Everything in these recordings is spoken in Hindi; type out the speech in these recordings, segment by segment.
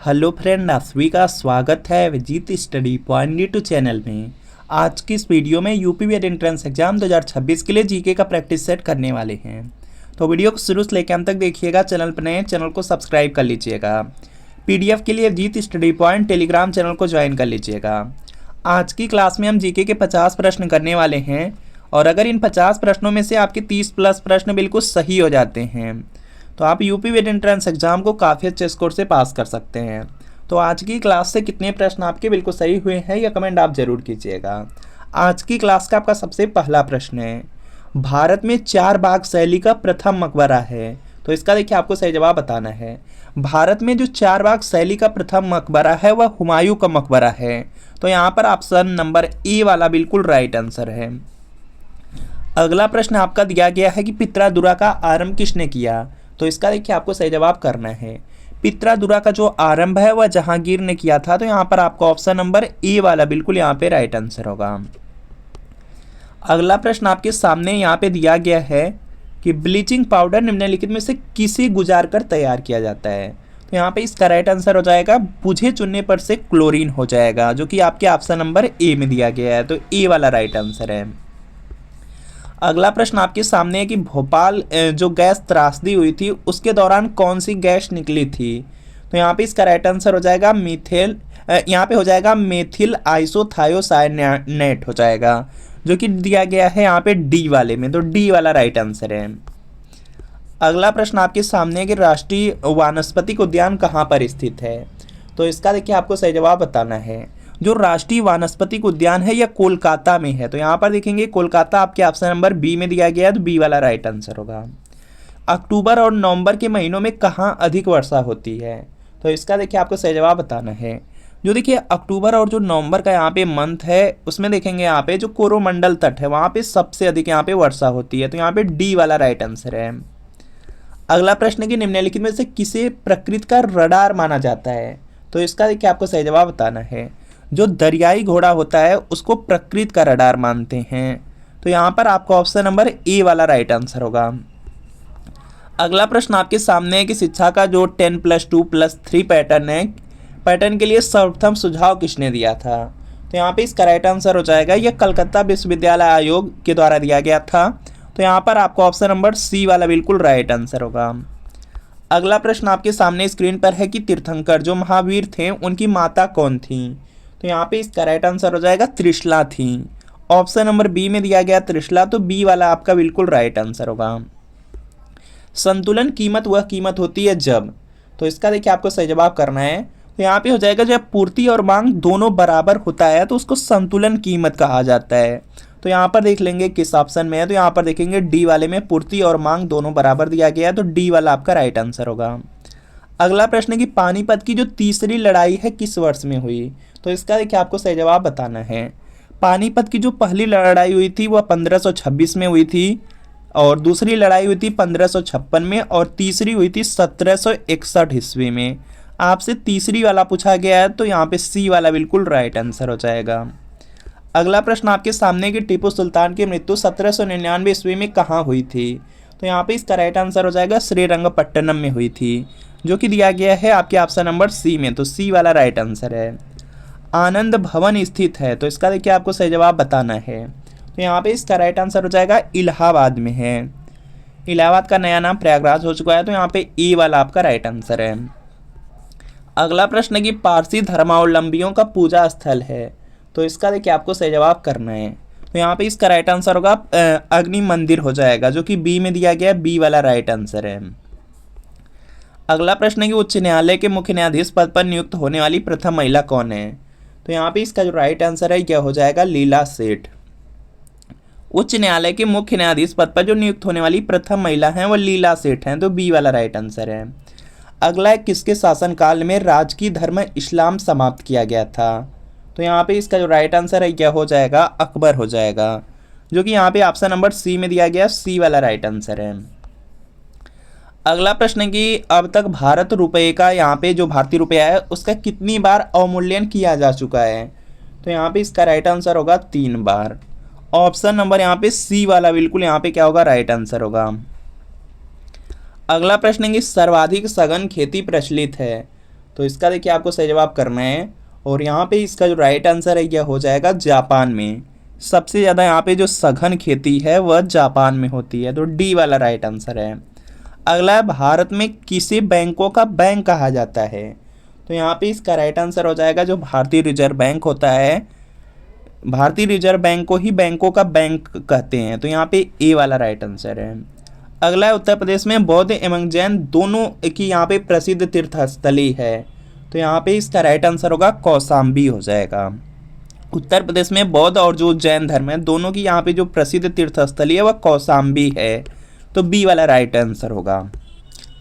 हेलो फ्रेंड, आप सभी का स्वागत है Vijit study point YouTube channel में। आज की इस वीडियो में यूपी बीएड एंट्रेंस एग्जाम 2026 के लिए जीके का प्रैक्टिस सेट करने वाले हैं। तो वीडियो को शुरू से लेकर अंत तक देखिएगा। चैनल पर नए चैनल को सब्सक्राइब कर लीजिएगा। पीडीएफ के लिए Vijit study point Telegram channel को ज्वाइन कर लीजिएगा। आज की क्लास में हम जीके के 50 प्रश्न करने वाले हैं और अगर इन 50 प्रश्नों में से आपके 30 प्लस प्रश्न बिल्कुल सही हो जाते हैं तो आप यूपी बीएड एंट्रेंस एग्जाम को काफ़ी अच्छे स्कोर से पास कर सकते हैं। तो आज की क्लास से कितने प्रश्न आपके बिल्कुल सही हुए हैं यह कमेंट आप जरूर कीजिएगा। आज की क्लास का आपका सबसे पहला प्रश्न है, भारत में 4 बाग शैली का प्रथम मकबरा है। तो इसका देखिए आपको सही जवाब बताना है। भारत में जो 4 बाग शैली का प्रथम मकबरा है वह हुमायूं का मकबरा है। तो यहाँ पर ऑप्शन नंबर ए वाला बिल्कुल राइट आंसर है। अगला प्रश्न आपका दिया गया है कि पित्रादुरा का आरंभ किसने किया। तो इसका देखिए आपको सही जवाब करना है। पित्रादुरा का जो आरंभ है वह जहांगीर ने किया था। तो यहाँ पर आपका ऑप्शन नंबर ए वाला बिल्कुल यहाँ पे राइट आंसर होगा। अगला प्रश्न आपके सामने यहाँ पे दिया गया है कि ब्लीचिंग पाउडर निम्नलिखित में से किसे गुजार कर तैयार किया जाता है। तो यहाँ पे इसका राइट आंसर हो जाएगा बुझे चुनने पर से क्लोरीन हो जाएगा, जो कि आपके ऑप्शन नंबर ए में दिया गया है। तो ए वाला राइट आंसर है। अगला प्रश्न आपके सामने है कि भोपाल जो गैस त्रासदी हुई थी उसके दौरान कौन सी गैस निकली थी। तो यहाँ पे इसका राइट आंसर हो जाएगा यहाँ पे हो जाएगा मेथिल आइसोथायोसाइनेट हो जाएगा, जो कि दिया गया है यहाँ पे डी वाले में। तो डी वाला राइट आंसर है। अगला प्रश्न आपके सामने है कि राष्ट्रीय वानस्पतिक उद्यान कहाँ पर स्थित है। तो इसका देखिए आपको सही जवाब बताना है। जो राष्ट्रीय वानस्पतिक उद्यान है यह कोलकाता में है। तो यहाँ पर देखेंगे कोलकाता आपके ऑप्शन नंबर बी में दिया गया है। तो बी वाला राइट आंसर होगा। अक्टूबर और नवंबर के महीनों में कहाँ अधिक वर्षा होती है। तो इसका देखिए आपको सही जवाब बताना है। जो देखिए अक्टूबर और जो नवंबर का यहाँ पे मंथ है उसमें देखेंगे यहाँ पे जो कोरोमंडल तट है वहाँ पे सबसे अधिक यहाँ पे वर्षा होती है। तो यहाँ पे डी वाला राइट आंसर है। अगला प्रश्न की निम्नलिखित में से किसे प्रकृति का रडार माना जाता है। तो इसका देखिए आपको सही जवाब बताना है। जो दरियाई घोड़ा होता है उसको प्रकृति का रडार मानते हैं। तो यहाँ पर आपका ऑप्शन नंबर ए वाला राइट आंसर होगा। अगला प्रश्न आपके सामने है कि शिक्षा का जो 10+2+3 पैटर्न है, पैटर्न के लिए सर्वप्रथम सुझाव किसने दिया था। तो यहाँ पे इसका राइट आंसर हो जाएगा यह कलकत्ता विश्वविद्यालय आयोग के द्वारा दिया गया था। तो यहाँ पर आपका ऑप्शन नंबर सी वाला बिल्कुल राइट आंसर होगा। अगला प्रश्न आपके सामने स्क्रीन पर है कि तीर्थंकर जो महावीर थे उनकी माता कौन थी। तो यहाँ पे इसका राइट आंसर हो जाएगा त्रिशला थी। ऑप्शन नंबर बी में दिया गया त्रिशला। तो बी वाला आपका बिल्कुल राइट आंसर होगा। संतुलन कीमत वह कीमत होती है जब। तो इसका देखिए आपको सही जवाब करना है। तो यहाँ पे हो जाएगा जब पूर्ति और मांग दोनों बराबर होता है तो उसको संतुलन कीमत कहा जाता है। तो यहाँ पर देख लेंगे किस ऑप्शन में है। तो यहाँ पर देखेंगे डी वाले में पूर्ति और मांग दोनों बराबर दिया गया है। तो डी वाला आपका राइट आंसर होगा। अगला प्रश्न है कि पानीपत की जो तीसरी लड़ाई है किस वर्ष में हुई। तो इसका देखिए आपको सही जवाब बताना है। पानीपत की जो पहली लड़ाई हुई थी वह 1526 में हुई थी और दूसरी लड़ाई हुई थी 1556 में और तीसरी हुई थी 1761 ईस्वी में। आपसे तीसरी वाला पूछा गया है तो यहाँ पे सी वाला बिल्कुल राइट आंसर हो जाएगा। अगला प्रश्न आपके सामने कि टीपू सुल्तान की मृत्यु 1799 ईस्वी में कहाँ हुई थी। तो यहाँ पे इसका राइट आंसर हो जाएगा श्रीरंगपट्टनम में हुई थी, जो कि दिया गया है आपके ऑप्शन नंबर सी में। तो सी वाला राइट आंसर है। आनंद भवन स्थित है। तो इसका देखिए आपको सही जवाब बताना है। तो यहाँ पे इसका राइट आंसर हो जाएगा इलाहाबाद में है। इलाहाबाद का नया नाम प्रयागराज हो चुका है। तो यहाँ पे ए वाला आपका राइट आंसर है। अगला प्रश्न की पारसी धर्मावलंबियों का पूजा स्थल है। तो इसका देखिए आपको सही जवाब करना है। तो यहाँ पे इसका राइट आंसर होगा अग्नि मंदिर हो जाएगा, जो कि बी में दिया गया। बी वाला राइट आंसर है। अगला प्रश्न है कि उच्च न्यायालय के मुख्य न्यायाधीश पद पर नियुक्त होने वाली प्रथम महिला कौन है। तो यहाँ पे इसका जो राइट आंसर है क्या हो जाएगा लीला सेठ। उच्च न्यायालय के मुख्य न्यायाधीश पद पर जो नियुक्त होने वाली प्रथम महिला हैं वह लीला सेठ हैं। तो बी वाला राइट आंसर है। अगला है किसके शासनकाल में राजकीय धर्म इस्लाम समाप्त किया गया था। तो यहाँ पे इसका जो राइट आंसर है क्या हो जाएगा अकबर हो जाएगा, जो कि यहाँ पे ऑप्शन नंबर सी में दिया गया। सी वाला राइट आंसर है। अगला प्रश्न है कि अब तक भारत रुपये का यहाँ पे जो भारतीय रुपया है उसका कितनी बार अवमूल्यन किया जा चुका है। तो यहाँ पे इसका राइट आंसर होगा 3 बार। ऑप्शन नंबर यहाँ पे सी वाला बिल्कुल यहाँ पे क्या होगा राइट आंसर होगा। अगला प्रश्न है कि सर्वाधिक सघन खेती प्रचलित है। तो इसका देखिए आपको सही जवाब करना है, और यहाँ पे इसका जो राइट आंसर है यह हो जाएगा जापान में। सबसे ज़्यादा यहाँ पे जो सघन खेती है वह जापान में होती है, तो डी वाला राइट आंसर है। अगला है, भारत में किसे बैंकों का बैंक कहा जाता है? तो यहाँ पे इसका राइट आंसर हो जाएगा जो भारतीय रिजर्व बैंक होता है, भारतीय रिजर्व बैंक को ही बैंकों का बैंक कहते हैं, तो यहाँ पे ए वाला राइट आंसर है। अगला है, उत्तर प्रदेश में बौद्ध एवं जैन दोनों की यहाँ पे प्रसिद्ध तीर्थस्थली है, तो यहाँ पे इसका राइट आंसर होगा कौशाम्बी हो जाएगा। उत्तर प्रदेश में बौद्ध और जो जैन धर्म है दोनों की यहाँ पे जो प्रसिद्ध तीर्थस्थली है वह कौशाम्बी है, तो बी वाला राइट आंसर होगा।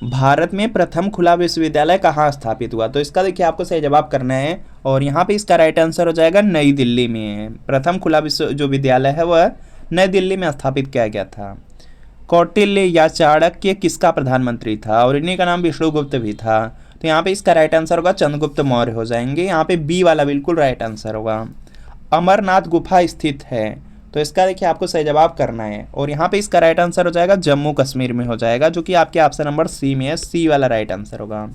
भारत में प्रथम खुला विश्वविद्यालय कहाँ स्थापित हुआ? तो इसका देखिए आपको सही जवाब करना है, और यहाँ पे इसका राइट आंसर हो जाएगा नई दिल्ली में। प्रथम खुला विश्व जो विद्यालय है वह नई दिल्ली में स्थापित किया गया था। कौटिल्य या चाणक्य किसका प्रधानमंत्री था? और इन्हीं का नाम विष्णुगुप्त भी था, तो यहाँ पे इसका राइट आंसर होगा चंद्रगुप्त मौर्य हो जाएंगे। यहाँ पे बी वाला बिल्कुल राइट आंसर होगा। अमरनाथ गुफा स्थित है, तो इसका देखिए आपको सही जवाब करना है, और यहाँ पे इसका राइट आंसर हो जाएगा जम्मू कश्मीर में हो जाएगा, जो कि आपके ऑप्शन नंबर सी में है, सी वाला राइट आंसर होगा।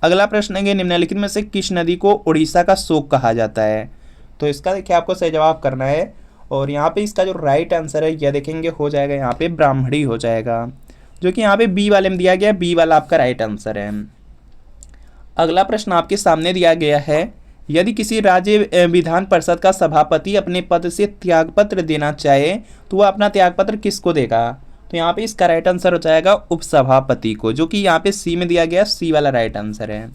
अगला प्रश्न है कि निम्नलिखित में से किस नदी को उड़ीसा का शोक कहा जाता है? तो इसका देखिए आपको सही जवाब करना है, और यहाँ पे इसका जो राइट आंसर है यह देखेंगे हो जाएगा यहाँ पे ब्राह्मणी हो जाएगा, जो कि यहाँ पे बी वाले में दिया गया, बी वाला आपका राइट आंसर है। अगला प्रश्न आपके सामने दिया गया है, यदि किसी राज्य विधान परिषद का सभापति अपने पद से त्यागपत्र देना चाहे तो वह अपना त्यागपत्र किसको देगा? तो यहाँ पे इसका राइट आंसर हो जाएगा उपसभापति को, जो कि यहाँ पे सी में दिया गया, सी वाला राइट आंसर है।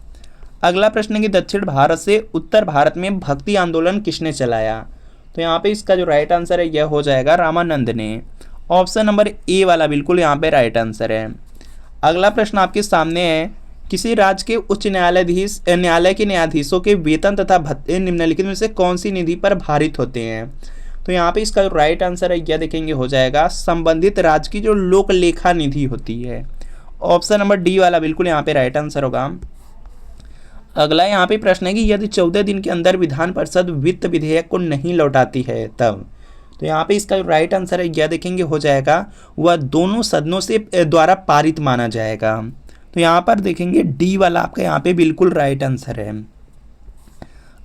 अगला प्रश्न है कि दक्षिण भारत से उत्तर भारत में भक्ति आंदोलन किसने चलाया? तो यहाँ पे इसका जो राइट आंसर है यह हो जाएगा रामानंद ने। ऑप्शन नंबर ए वाला बिल्कुल यहाँ पे राइट आंसर है। अगला प्रश्न आपके सामने है, किसी राज्य के उच्च न्यायालय के न्यायाधीशों के वेतन तथा भत्ते निम्नलिखित में से कौन सी निधि पर भारित होते हैं? तो यहाँ पे इसका जो राइट आंसर है यह देखेंगे हो जाएगा संबंधित राज्य की जो लोक लेखा निधि होती है। ऑप्शन नंबर डी वाला बिल्कुल यहाँ पे राइट आंसर होगा। अगला यहाँ पे प्रश्न है कि यदि 14 दिन के अंदर विधान परिषद वित्त विधेयक को नहीं लौटाती है तब? तो यहाँ पे इसका जो राइट आंसर है यह देखेंगे हो जाएगा वह दोनों सदनों से द्वारा पारित माना जाएगा, तो यहाँ पर देखेंगे डी वाला आपका यहाँ पे बिल्कुल राइट आंसर है।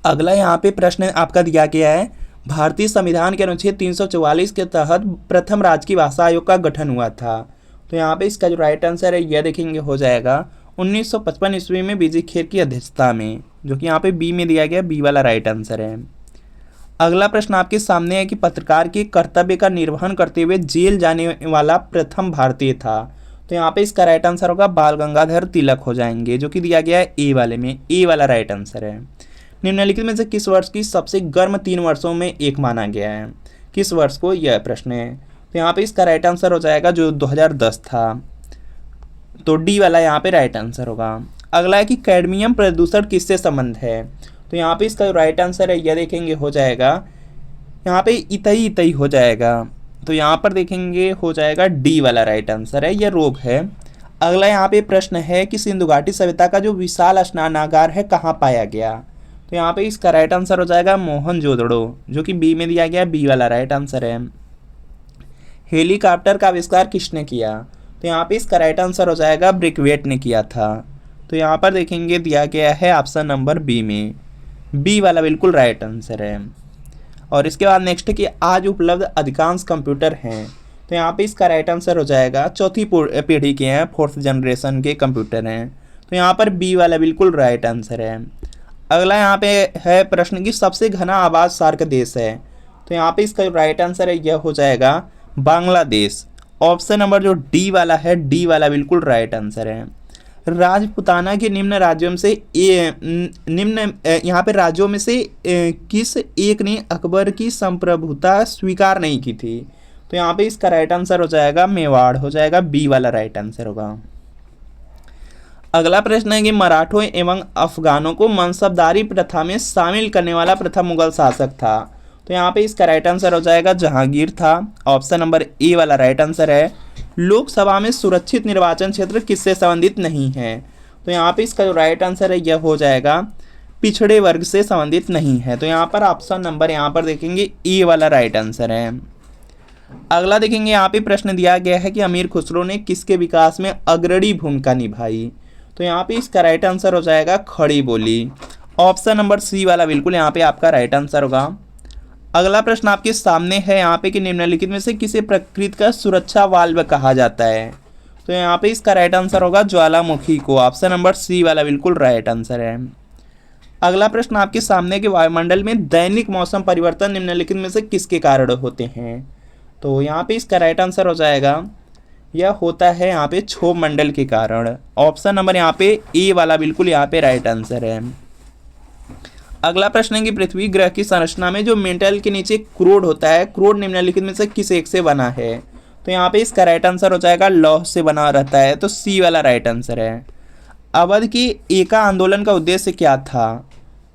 अगला यहाँ पे प्रश्न आपका दिया गया है, भारतीय संविधान के अनुच्छेद 344 के तहत प्रथम राजकीय भाषा आयोग का गठन हुआ था, तो यहाँ पे इसका जो राइट आंसर है यह देखेंगे हो जाएगा 1955 ईस्वी में बीजी खेर की अध्यक्षता में, जो कि यहाँ पे बी में दिया गया, बी वाला राइट आंसर है। अगला प्रश्न आपके सामने है कि पत्रकार के कर्तव्य का निर्वहन करते हुए जेल जाने वाला प्रथम भारतीय था, तो यहाँ पे इसका राइट आंसर होगा बाल गंगाधर तिलक हो जाएंगे, जो कि दिया गया है ए वाले में, ए वाला राइट आंसर है। निम्नलिखित में से किस वर्ष की सबसे गर्म 3 वर्षों में एक माना गया है? किस वर्ष को, यह प्रश्न है, तो यहाँ पे इसका राइट आंसर हो जाएगा जो 2010 था, तो डी वाला यहाँ पे राइट आंसर होगा। अगला है कि कैडमियम प्रदूषण किससे संबंध है? तो यहाँ पे इसका राइट आंसर है यह देखेंगे हो जाएगा यहाँ पे इतई इतई हो जाएगा, तो यहाँ पर देखेंगे हो जाएगा डी वाला राइट आंसर है, यह रोग है। अगला यहाँ पे प्रश्न है कि सिंधु घाटी सभ्यता का जो विशाल स्नानागार है कहाँ पाया गया? तो यहाँ पे इसका राइट आंसर हो जाएगा मोहनजोदड़ो, जो कि बी में दिया गया, बी वाला राइट आंसर है। हेलीकॉप्टर का आविष्कार किसने किया? तो यहाँ पे इसका राइट आंसर हो जाएगा ब्रिकवेट ने किया था, तो यहाँ पर देखेंगे दिया गया है ऑप्शन नंबर बी में, बी वाला बिल्कुल राइट आंसर है। और इसके बाद नेक्स्ट है कि आज उपलब्ध अधिकांश कंप्यूटर हैं, तो यहाँ पे इसका राइट आंसर हो जाएगा चौथी पीढ़ी के हैं, 4th जनरेशन के कंप्यूटर हैं, तो यहाँ पर बी वाला बिल्कुल राइट आंसर है। अगला यहाँ पे है प्रश्न की सबसे घना आबाद सार्क देश है, तो यहाँ पे इसका जो राइट आंसर है यह हो जाएगा बांग्लादेश। ऑप्शन नंबर जो डी वाला है, डी वाला बिल्कुल राइट आंसर है। राजपुताना के निम्न राज्यों में से यहाँ पे राज्यों में से किस एक ने अकबर की संप्रभुता स्वीकार नहीं की थी? तो यहाँ पे इसका राइट आंसर हो जाएगा मेवाड़ हो जाएगा, बी वाला राइट आंसर होगा। अगला प्रश्न है कि मराठों एवं अफगानों को मनसबदारी प्रथा में शामिल करने वाला प्रथम मुगल शासक था, तो यहाँ पे इसका राइट आंसर हो जाएगा जहांगीर था। ऑप्शन नंबर ए वाला राइट आंसर है। लोकसभा में सुरक्षित निर्वाचन क्षेत्र किससे संबंधित नहीं है? तो यहाँ पे इसका जो राइट आंसर है यह हो जाएगा पिछड़े वर्ग से संबंधित नहीं है, तो यहाँ पर ऑप्शन नंबर यहाँ पर देखेंगे ए वाला राइट आंसर है। अगला देखेंगे यहाँ पे प्रश्न दिया गया है कि अमीर खुसरो ने किसके विकास में अग्रणी भूमिका निभाई? तो यहाँ पे इसका राइट आंसर हो जाएगा खड़ी बोली। ऑप्शन नंबर सी वाला बिल्कुल यहाँ पे आपका राइट आंसर होगा। अगला प्रश्न आपके सामने है यहाँ पे कि निम्नलिखित में से किसे प्रकृति का सुरक्षा वाल्व कहा जाता है। तो यहाँ पे इसका राइट आंसर होगा ज्वालामुखी को। ऑप्शन नंबर सी वाला बिल्कुल राइट आंसर है। अगला प्रश्न आपके सामने कि वायुमंडल में दैनिक मौसम परिवर्तन निम्नलिखित में से किसके कारण होते हैं। तो यहाँ पे इसका राइट आंसर हो जाएगा, यह होता है यहाँ पे क्षोभ मंडल के कारण। ऑप्शन नंबर यहाँ पे ए वाला बिल्कुल यहाँ पे राइट आंसर है। अगला प्रश्न है कि पृथ्वी ग्रह की संरचना में जो मेटल के नीचे क्रोड होता है, क्रोड निम्नलिखित में से किस एक से बना है। तो यहाँ पे इसका राइट आंसर हो जाएगा लौह से बना रहता है, तो सी वाला राइट आंसर है। अवध के एका आंदोलन का उद्देश्य क्या था।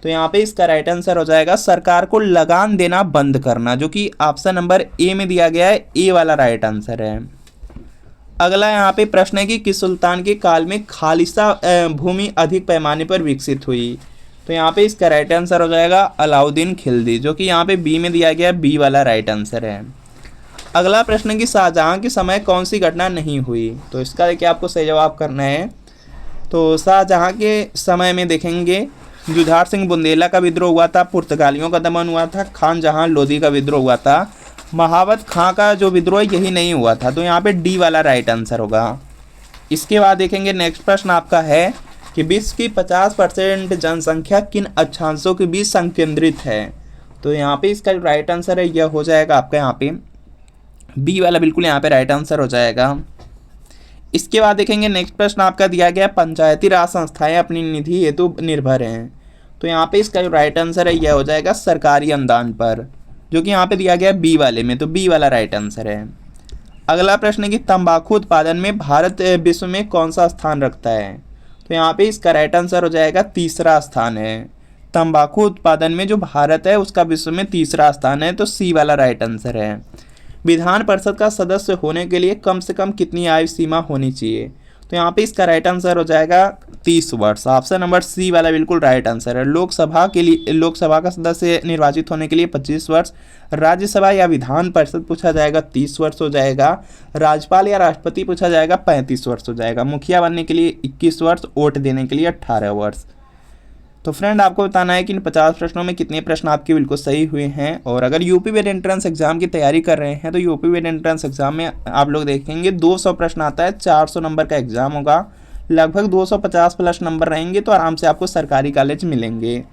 तो यहाँ पे इसका राइट आंसर हो जाएगा सरकार को लगान देना बंद करना, जो कि ऑप्शन नंबर ए में दिया गया है, ए वाला राइट आंसर है। अगला यहाँ पे प्रश्न है कि किस सुल्तान के काल में खालिसा भूमि अधिक पैमाने पर विकसित हुई। तो यहाँ पे इसका राइट आंसर हो जाएगा अलाउद्दीन खिलजी, जो कि यहाँ पे बी में दिया गया, बी वाला राइट आंसर है। अगला प्रश्न है कि शाहजहां के समय कौन सी घटना नहीं हुई। तो इसका देखिए आपको सही जवाब करना है। तो शाहजहां के समय में देखेंगे जुझार सिंह बुंदेला का विद्रोह हुआ था, पुर्तगालियों का दमन हुआ था, खान जहां लोधी का विद्रोह हुआ था, महावत खां का जो विद्रोह यही नहीं हुआ था। तो यहाँ पे डी वाला राइट आंसर होगा। इसके बाद देखेंगे नेक्स्ट प्रश्न आपका है कि विश्व की 50% जनसंख्या किन अक्षांशों के बीच संकेंद्रित है। तो यहाँ पे इसका जो राइट आंसर है यह हो जाएगा आपका यहाँ पे बी वाला बिल्कुल यहाँ पे राइट आंसर हो जाएगा। इसके बाद देखेंगे नेक्स्ट प्रश्न आपका दिया गया पंचायती राज संस्थाएं अपनी निधि हेतु निर्भर हैं। तो यहाँ पे इसका जो राइट आंसर है यह हो जाएगा सरकारी अनुदान पर, जो कि यहाँ पे दिया गया बी वाले में, तो बी वाला राइट आंसर है। अगला प्रश्न है कि तंबाकू उत्पादन में भारत विश्व में कौन सा स्थान रखता है। तो यहाँ पे इसका राइट आंसर हो जाएगा तीसरा स्थान है। तंबाकू उत्पादन में जो भारत है उसका विश्व में तीसरा स्थान है, तो सी वाला राइट आंसर है। विधान परिषद का सदस्य होने के लिए कम से कम कितनी आयु सीमा होनी चाहिए। तो यहाँ पे इसका राइट आंसर हो जाएगा 30 वर्ष। ऑप्शन नंबर सी वाला बिल्कुल राइट आंसर है। लोकसभा का सदस्य निर्वाचित होने के लिए 25 वर्ष, राज्यसभा या विधान परिषद पूछा जाएगा 30 वर्ष हो जाएगा, राज्यपाल या राष्ट्रपति पूछा जाएगा 35 वर्ष हो जाएगा, मुखिया बनने के लिए 21 वर्ष, वोट देने के लिए 18 वर्ष। तो फ्रेंड आपको बताना है कि इन 50 प्रश्नों में कितने प्रश्न आपके बिल्कुल सही हुए हैं। और अगर यूपी वेद एंट्रेंस एग्जाम की तैयारी कर रहे हैं तो यूपी वेद एंट्रेंस एग्जाम में आप लोग देखेंगे 200 प्रश्न आता है, 400 नंबर का एग्जाम होगा, लगभग 250 प्लस नंबर रहेंगे, तो आराम से आपको सरकारी कॉलेज मिलेंगे।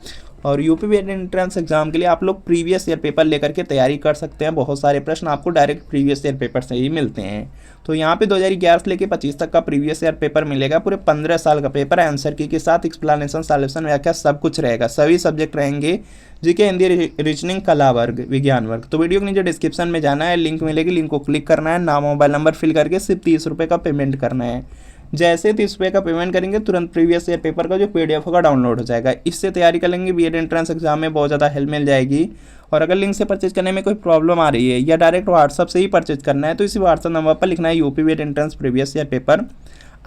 और यूपी वेद एंट्रेंस एग्जाम के लिए आप लोग प्रीवियस ईयर पेपर लेकर के तैयारी कर सकते हैं। बहुत सारे प्रश्न आपको डायरेक्ट प्रीवियस ईयर पेपर से ही मिलते हैं। तो यहाँ पे 2011 से लेकर 25 तक का प्रीवियस ईयर पेपर मिलेगा, पूरे 15 साल का पेपर, आंसर की के साथ एक्सप्लेनेशन, सॉल्यूशन, व्याख्या सब कुछ रहेगा। सभी सब्जेक्ट रहेंगे, जीके, हिंदी, रीजनिंग, कला वर्ग, विज्ञान वर्ग। तो वीडियो के नीचे डिस्क्रिप्शन में जाना है, लिंक मिलेगी, लिंक को क्लिक करना है, नाम मोबाइल नंबर फिल करके सिर्फ 30 रुपये का पेमेंट करना है। जैसे 30 रुपये का पेमेंट करेंगे तुरंत प्रीवियस ईयर पेपर का जो PDF होगा डाउनलोड हो जाएगा। इससे तैयारी कर लेंगे, बीएड एंट्रेंस एग्जाम में बहुत ज़्यादा हेल्प मिल जाएगी। और अगर लिंक से परचेज करने में कोई प्रॉब्लम आ रही है या डायरेक्ट व्हाट्सअप से ही परचेज करना है तो इसी व्हाट्सअप नंबर पर लिखना है UP BEd entrance previous year paper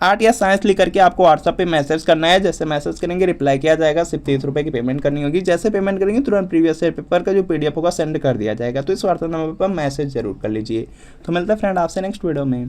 art या साइंस लिख करके आपको व्हाट्सअप पे मैसेज करना है। जैसे मैसेज करेंगे रिप्लाई किया जाएगा, सिर्फ 30 रुपये की पेमेंट करनी होगी। जैसे पेमेंट करेंगे तुरंत प्रीवियस ईयर पेपर का जो PDF होगा सेंड कर दिया जाएगा। तो इस व्हाट्सअप नंबर पर मैसेज जरूर कर लीजिए। तो मिलता है फ्रेंड आपसे नेक्स्ट वीडियो में।